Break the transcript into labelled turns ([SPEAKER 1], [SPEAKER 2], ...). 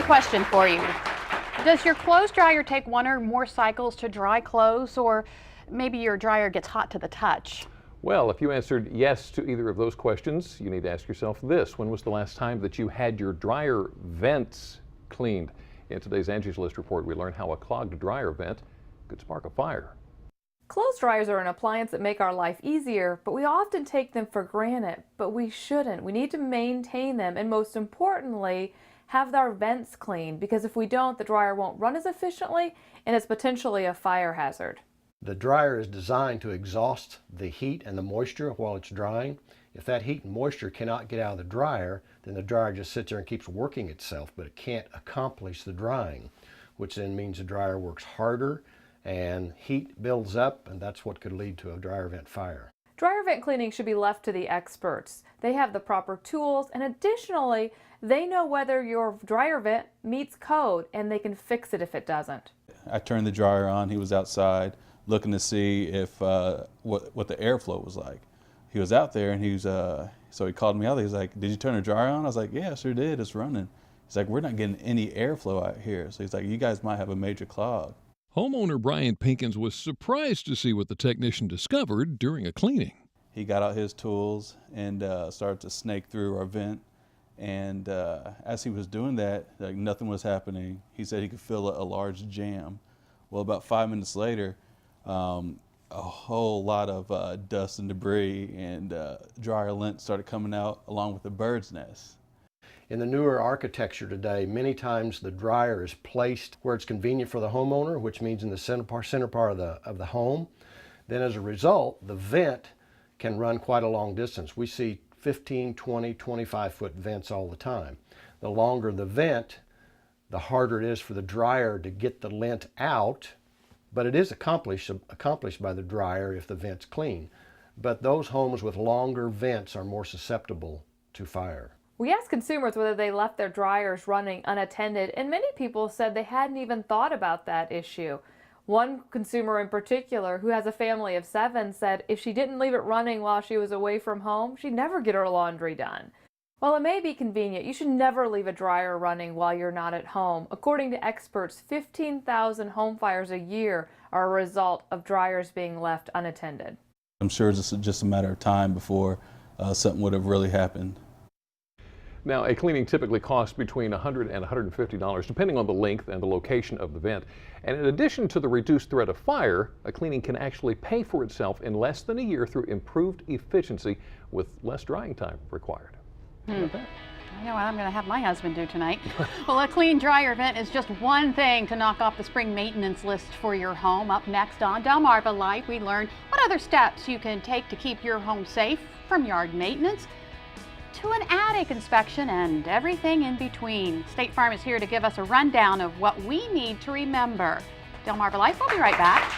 [SPEAKER 1] question for you. Does your clothes dryer take one or more cycles to dry clothes, or maybe your dryer gets hot to the touch?
[SPEAKER 2] Well, if you answered yes to either of those questions, you need to ask yourself this: when was the last time that you had your dryer vents cleaned? In today's Angie's List report, we learn how a clogged dryer vent could spark a fire.
[SPEAKER 3] Clothes dryers are an appliance that make our life easier, but we often take them for granted. But we shouldn't. We need to maintain them, and most importantly, have our vents cleaned, because if we don't, the dryer won't run as efficiently and it's potentially a fire hazard.
[SPEAKER 4] The dryer is designed to exhaust the heat and the moisture while it's drying. If that heat and moisture cannot get out of the dryer, then the dryer just sits there and keeps working itself, but it can't accomplish the drying, which then means the dryer works harder and heat builds up, and that's what could lead to a dryer vent fire.
[SPEAKER 3] Dryer vent cleaning should be left to the experts. They have the proper tools, and additionally, they know whether your dryer vent meets code, and they can fix it if it doesn't.
[SPEAKER 5] I turned the dryer on. He was outside looking to see if what the airflow was like. He was out there, and so he called me out. He's like, "Did you turn the dryer on?" I was like, "Yeah, I sure did. It's running." He's like, "We're not getting any airflow out here." So he's like, "You guys might have a major clog."
[SPEAKER 6] Homeowner Brian Pinkins was surprised to see what the technician discovered during a cleaning.
[SPEAKER 5] He got out his tools and started to snake through our vent. And as he was doing that, like, nothing was happening. He said he could feel a large jam. Well, about 5 minutes later, a whole lot of dust and debris and dryer lint started coming out along with the bird's nest.
[SPEAKER 4] In the newer architecture today, many times the dryer is placed where it's convenient for the homeowner, which means in the center part of the home. Then as a result, the vent can run quite a long distance. We see 15, 20, 25-foot vents all the time. The longer the vent, the harder it is for the dryer to get the lint out, but it is accomplished by the dryer if the vent's clean. But those homes with longer vents are more susceptible to fire.
[SPEAKER 3] We asked consumers whether they left their dryers running unattended, and many people said they hadn't even thought about that issue. One consumer in particular, who has a family of 7, said if she didn't leave it running while she was away from home, she'd never get her laundry done. While it may be convenient, you should never leave a dryer running while you're not at home. According to experts, 15,000 home fires a year are a result of dryers being left unattended.
[SPEAKER 5] I'm sure it's just a matter of time before something would have really happened.
[SPEAKER 2] Now, a cleaning typically costs between $100 and $150, depending on the length and the location of the vent. And in addition to the reduced threat of fire, a cleaning can actually pay for itself in less than a year through improved efficiency with less drying time required. How about that?
[SPEAKER 1] I know what I'm going to have my husband do tonight. Well, a clean dryer vent is just one thing to knock off the spring maintenance list for your home. Up next on Delmarva Life, we learn what other steps you can take to keep your home safe, from yard maintenance to an attic inspection and everything in between. State Farm is here to give us a rundown of what we need to remember. Delmarva Life, we'll be right back.